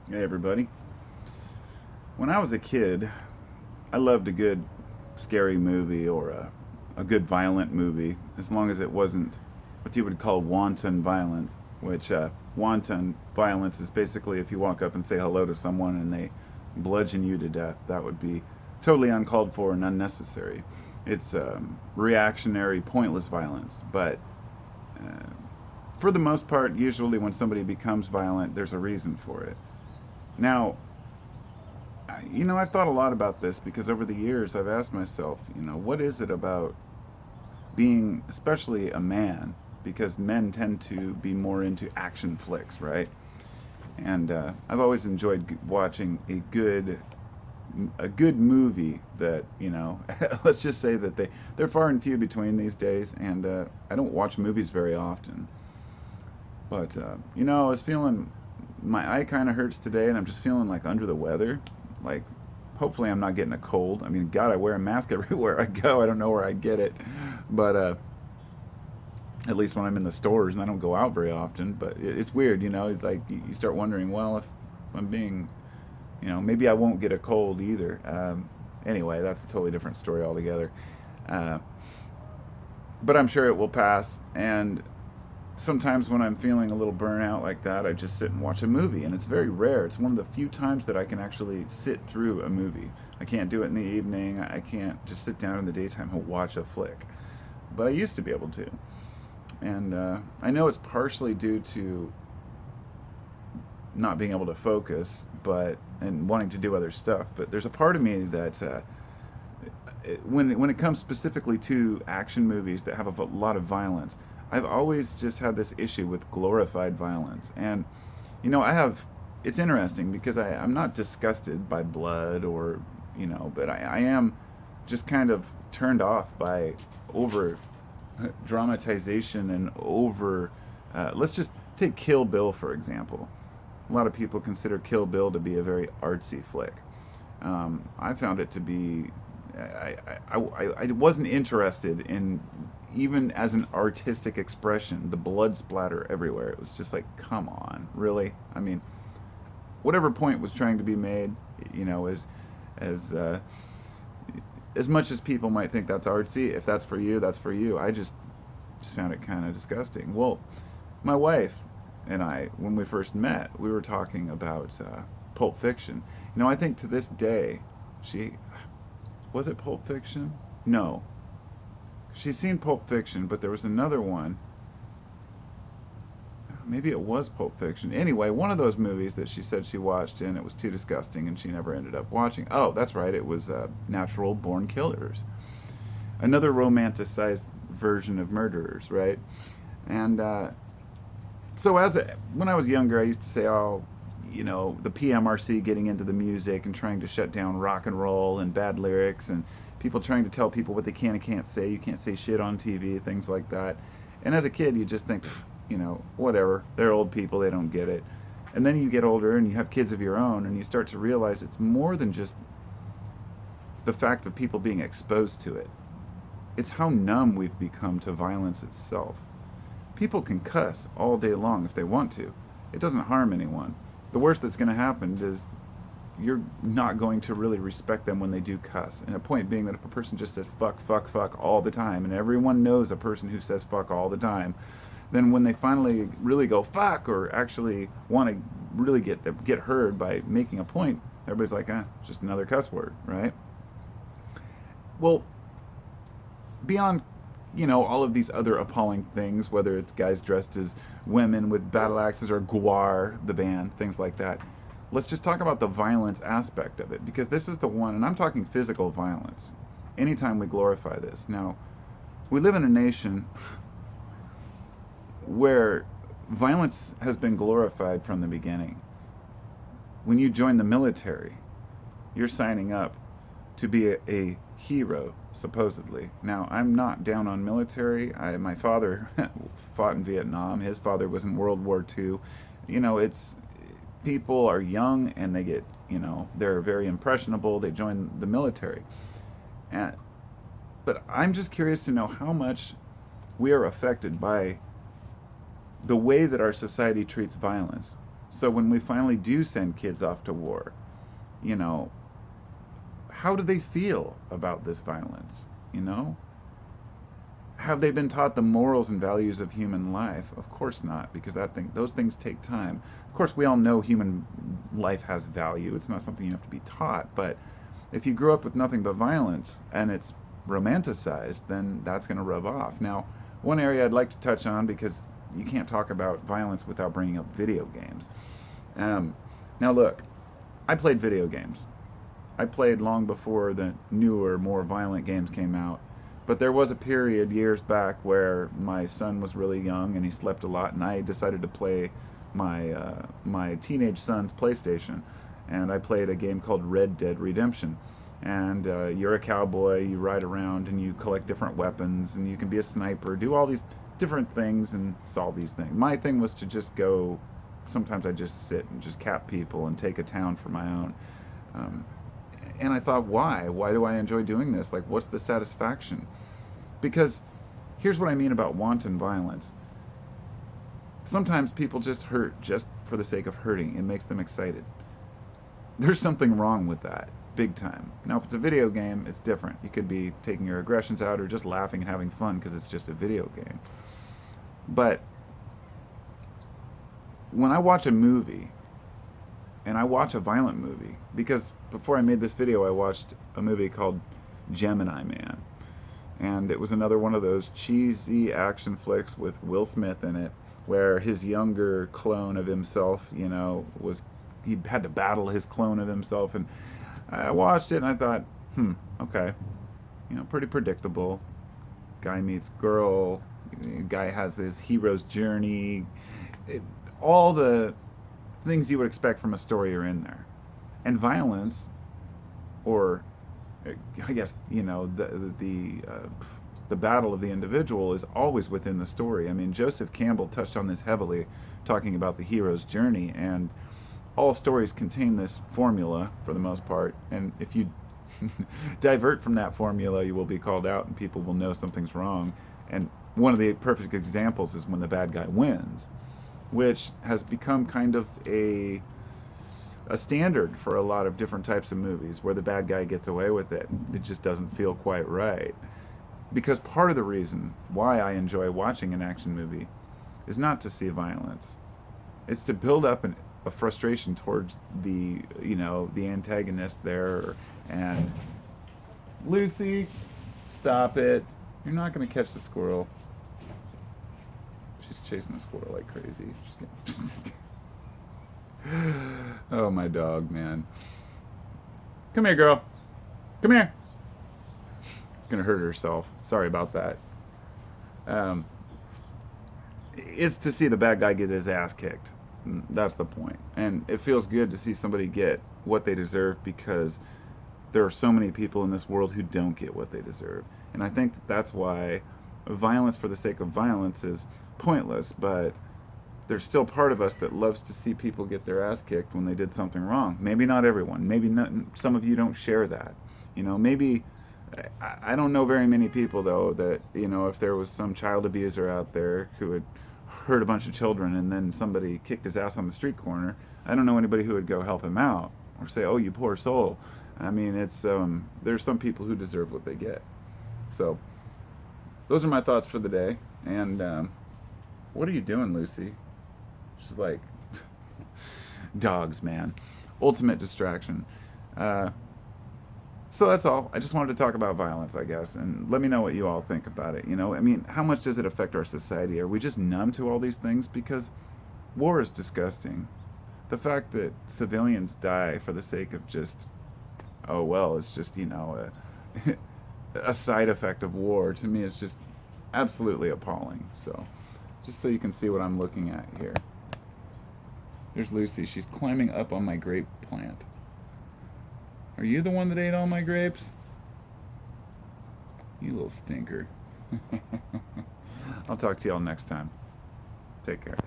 Hey everybody. When I was a kid, I loved a good scary movie or a good violent movie, as long as it wasn't what you would call wanton violence, which wanton violence is basically if you walk up and say hello to someone and they bludgeon you to death. That would be totally uncalled for and unnecessary. It's reactionary, pointless violence, but for the most part, usually when somebody becomes violent, there's a reason for it. Now, I've thought a lot about this because over the years I've asked myself, what is it about being, especially a man, because men tend to be more into action flicks, right? And I've always enjoyed watching a good movie that let's just say that they're far and few between these days, and I don't watch movies very often. But I was feeling my eye kind of hurts today, and I'm just feeling like under the weather. Like, hopefully, I'm not getting a cold. I mean, God, I wear a mask everywhere I go. I don't know where I get it, but at least when I'm in the stores, and I don't go out very often. But it's weird, It's like you start wondering, well, if I'm being, maybe I won't get a cold either. Anyway, that's a totally different story altogether. Uh, but I'm sure it will pass, and sometimes when I'm feeling a little burnout like that, I just sit and watch a movie, and it's very rare. It's one of the few times that I can actually sit through a movie. I can't do it in the evening. I can't just sit down in the daytime and watch a flick, but I used to be able to. And I know it's partially due to not being able to focus, and wanting to do other stuff. But there's a part of me that when it comes specifically to action movies that have a lot of violence, I've always just had this issue with glorified violence. And I have. It's interesting because I'm not disgusted by blood but I am just kind of turned off by over dramatization and over. Let's just take Kill Bill for example. A lot of people consider Kill Bill to be a very artsy flick. I found it to be. I wasn't interested in, even as an artistic expression, the blood splatter everywhere. It was just like, come on, really? I mean, whatever point was trying to be made, as as much as people might think that's artsy, if that's for you, that's for you. I just found it kind of disgusting. Well, my wife and I, when we first met, we were talking about Pulp Fiction. I think to this day, she was it Pulp Fiction? No, she's seen Pulp Fiction, but there was another one. Maybe it was Pulp Fiction. Anyway, one of those movies that she said she watched and it was too disgusting and she never ended up watching. Oh, that's right. It was Natural Born Killers. Another romanticized version of murderers, right? And so when I was younger, I used to say, oh, the PMRC getting into the music and trying to shut down rock and roll and bad lyrics and people trying to tell people what they can and can't say. You can't say shit on TV, things like that. And as a kid, you just think, whatever. They're old people, they don't get it. And then you get older and you have kids of your own and you start to realize it's more than just the fact of people being exposed to it. It's how numb we've become to violence itself. People can cuss all day long if they want to. It doesn't harm anyone. The worst that's going to happen is you're not going to really respect them when they do cuss. And a point being that if a person just says fuck, fuck, fuck all the time, and everyone knows a person who says fuck all the time, then when they finally really go fuck or actually want to really get heard by making a point, everybody's like, just another cuss word, right? Well, beyond all of these other appalling things, whether it's guys dressed as women with battle axes or Guar, the band, things like that. Let's just talk about the violence aspect of it, because this is the one, and I'm talking physical violence. Anytime we glorify this. Now, we live in a nation where violence has been glorified from the beginning. When you join the military, you're signing up to be a hero, supposedly. Now, I'm not down on military. My father fought in Vietnam. His father was in World War II. It's people are young and they get, they're very impressionable. They join the military. And, but I'm just curious to know how much we are affected by the way that our society treats violence. So when we finally do send kids off to war, you know, how do they feel about this violence? You know? Have they been taught the morals and values of human life? Of course not, because those things take time. Of course, we all know human life has value. It's not something you have to be taught, but if you grew up with nothing but violence and it's romanticized, then that's going to rub off. Now, one area I'd like to touch on, because you can't talk about violence without bringing up video games. Now, look, I played video games. I played long before the newer, more violent games came out. But there was a period years back where my son was really young and he slept a lot, and I decided to play my teenage son's PlayStation, and I played a game called Red Dead Redemption. And you're a cowboy, you ride around and you collect different weapons, and you can be a sniper, do all these different things and solve these things. My thing was to just go. Sometimes I just sit and just cap people and take a town for my own. And I thought, why? Why do I enjoy doing this? Like, what's the satisfaction? Because here's what I mean about wanton violence. Sometimes people just hurt just for the sake of hurting. It makes them excited. There's something wrong with that, big time. Now, if it's a video game, it's different. You could be taking your aggressions out or just laughing and having fun because it's just a video game. But when I watch a movie, and I watch a violent movie, because before I made this video I watched a movie called Gemini Man, and it was another one of those cheesy action flicks with Will Smith in it, where his younger clone of himself, you know, he had to battle his clone of himself. And I watched it and I thought, okay, you know, pretty predictable. Guy meets girl, guy has this hero's journey, all the things you would expect from a story are in there. And violence, or I guess, you know, the battle of the individual is always within the story. I mean, Joseph Campbell touched on this heavily, talking about the hero's journey, and all stories contain this formula for the most part, and if you divert from that formula, you will be called out and people will know something's wrong. And one of the perfect examples is when the bad guy wins, which has become kind of a standard for a lot of different types of movies, where the bad guy gets away with it. It just doesn't feel quite right. Because part of the reason why I enjoy watching an action movie is not to see violence. It's to build up a frustration towards the antagonist there. And Lucy, stop it. You're not going to catch the squirrel. She's chasing the squirrel like crazy. Oh, my dog, man. Come here, girl. Come here. She's going to hurt herself. Sorry about that. It's to see the bad guy get his ass kicked. That's the point. And it feels good to see somebody get what they deserve, because there are so many people in this world who don't get what they deserve. And I think that's why violence for the sake of violence is pointless, but there's still part of us that loves to see people get their ass kicked when they did something wrong. Maybe not everyone. Maybe not, some of you don't share that. You know, maybe, I don't know very many people, though, that, you know, if there was some child abuser out there who had hurt a bunch of children and then somebody kicked his ass on the street corner, I don't know anybody who would go help him out or say, oh, you poor soul. I mean, it's there's some people who deserve what they get. So those are my thoughts for the day. And what are you doing, Lucy? She's like, dogs, man. Ultimate distraction. So that's all. I just wanted to talk about violence, I guess, and let me know what you all think about it. You know, I mean, how much does it affect our society? Are we just numb to all these things? Because war is disgusting. The fact that civilians die for the sake of just, oh, well, it's just, you know, a side effect of war, to me is just absolutely appalling. So, just so you can see what I'm looking at here. There's Lucy. She's climbing up on my grape plant. Are you the one that ate all my grapes? You little stinker. I'll talk to y'all next time. Take care.